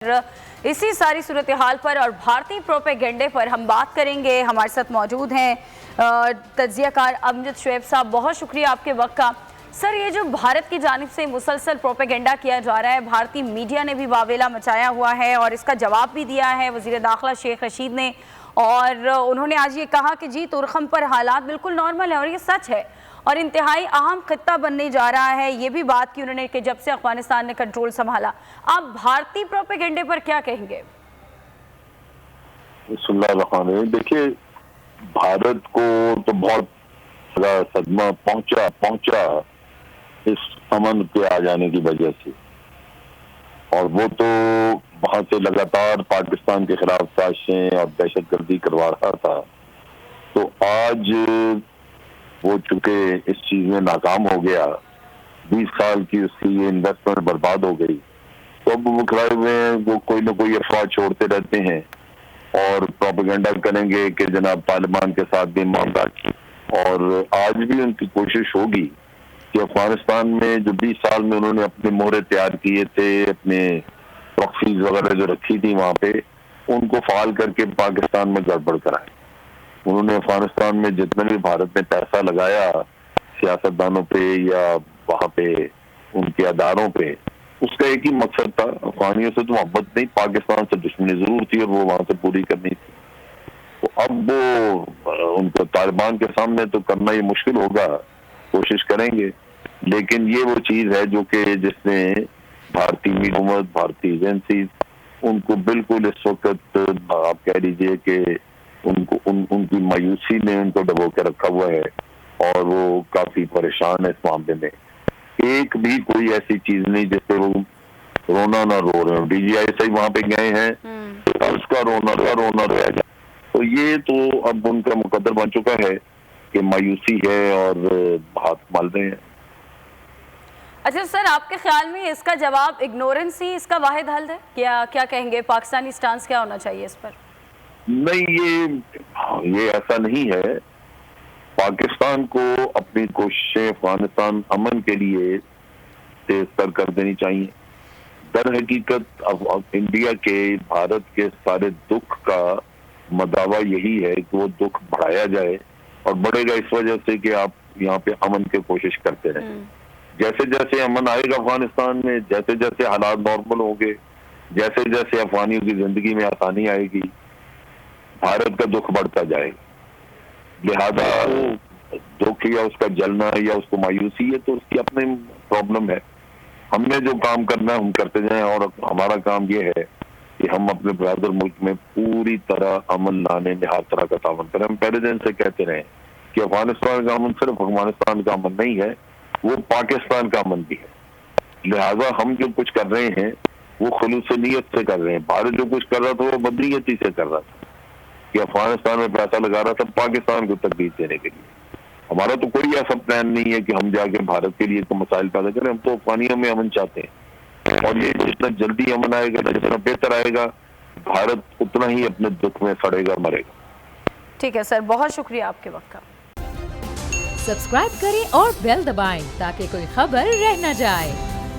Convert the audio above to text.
इसी सारी सूरत हाल पर और भारतीय प्रोपेगेंडे पर हम बात करेंगे। हमारे साथ मौजूद हैं तज्जियाकार अमजद शुएब साहब। बहुत शुक्रिया आपके वक्त का। सर, ये जो भारत की जानिब से मुसलसल प्रोपेगेंडा किया जा रहा है, भारतीय मीडिया ने भी वावेला मचाया हुआ है और इसका जवाब भी दिया है वज़ीर दाखिला शेख रशीद ने, और उन्होंने आज ये कहा कि जी तुरखम पर हालात बिल्कुल नॉर्मल है, और ये सच है और इंतहाई अहम खित्ता बनने जा रहा है। ये भी बात की उन्होंने कि जब से अफगानिस्तान ने कंट्रोल संभाला। आप भारतीय प्रोपेगेंडे पर क्या कहेंगे? देखिए, भारत को तो बहुत बड़ा सदमा पहुंचा इस अमन के आ जाने की वजह से, और वो तो वहां से लगातार पाकिस्तान के खिलाफ साजिशें और दहशतगर्दी करवा रहा था। तो आज वो चूंकि इस चीज में नाकाम हो गया, 20 साल की उसकी ये इन्वेस्टमेंट बर्बाद हो गई, तो अब वो खड़े हुए हैं, वो कोई ना कोई अफवाह छोड़ते रहते हैं और प्रोपेगेंडा करेंगे कि जनाब तालिबान के साथ भी मामला की। और आज भी उनकी कोशिश होगी कि अफगानिस्तान में जो 20 साल में उन्होंने अपने मोहरे तैयार किए थे, अपने प्रॉक्सीज वगैरह जो रखी थी वहां पे, उनको फाल करके पाकिस्तान में गड़बड़ कराए। उन्होंने अफगानिस्तान में जितना भी भारत ने पैसा लगाया सियासतदानों पे या वहां पे उनके अदारों पे, उसका एक ही मकसद था, अफगानियों से तो मोहब्बत नहीं, पाकिस्तान से दुश्मनी जरूर थी और वो वहां से पूरी करनी थी। तो अब वो उनको तालिबान के सामने तो करना ये मुश्किल होगा, कोशिश करेंगे, लेकिन ये वो चीज है जो कि जिसने भारतीय मीडिया, भारतीय एजेंसी उनको बिल्कुल इस वक्त आप कह लीजिए कि उनकी मायूसी ने उनको डबो के रखा हुआ है और वो काफी परेशान है इस मामले में। एक भी कोई ऐसी चीज नहीं जिससे वो रोना ना रो रहे हो। डीजीआई से वहां पे गए हैं तो उसका रोना रह जाए, तो ये तो अब उनका मुकद्दर बन चुका है कि मायूसी है और हाथ मल रहे हैं। अच्छा सर, आपके ख्याल में इसका जवाब इग्नोरेंस ही इसका वाहिद हल है? क्या कहेंगे, पाकिस्तानी स्टांस क्या होना चाहिए इस पर? नहीं, ये ऐसा नहीं है। पाकिस्तान को अपनी कोशिशें अफगानिस्तान अमन के लिए तेज तर कर देनी चाहिए। दर हकीकत अब इंडिया के, भारत के सारे दुख का मदावा यही है कि वो दुख बढ़ाया जाए, और बढ़ेगा इस वजह से कि आप यहाँ पे अमन की कोशिश करते रहें। जैसे जैसे अमन आएगा अफगानिस्तान में, जैसे जैसे हालात नॉर्मल होंगे, जैसे जैसे अफगानियों की जिंदगी में आसानी आएगी, भारत का दुख बढ़ता जाएगा। लिहाजा दुख या उसका जलना या उसको मायूसी है तो उसकी अपनी प्रॉब्लम है। हमने जो काम करना है हम करते जाएं, और हमारा काम ये है कि हम अपने ब्रदर मुल्क में पूरी तरह अमन लाने में हर तरह का तावन करें। हम पहले दिन से कहते रहे कि अफगानिस्तान का अमन सिर्फ अफगानिस्तान का अमन नहीं है, वो पाकिस्तान का अमन भी है। लिहाजा हम जो कुछ कर रहे हैं वो खुलूस नीयत से कर रहे हैं। भारत जो कुछ कर रहा था वो बदनीयती से कर रहा था कि अफगानिस्तान में पैसा लगा रहा था पाकिस्तान को तकलीफ देने के लिए। हमारा तो कोई ऐसा प्लान नहीं है कि हम जाके भारत के लिए तो मसाइल पैदा करें। हम तो अफगानियों में अमन चाहते हैं, और ये जितना जल्दी अमन आएगा, जितना बेहतर आएगा, भारत उतना ही अपने दुख में सड़ेगा, मरेगा। ठीक है सर, बहुत शुक्रिया आपके वक्त का। सब्सक्राइब करें और बेल दबाएं ताकि कोई खबर रह न जाए।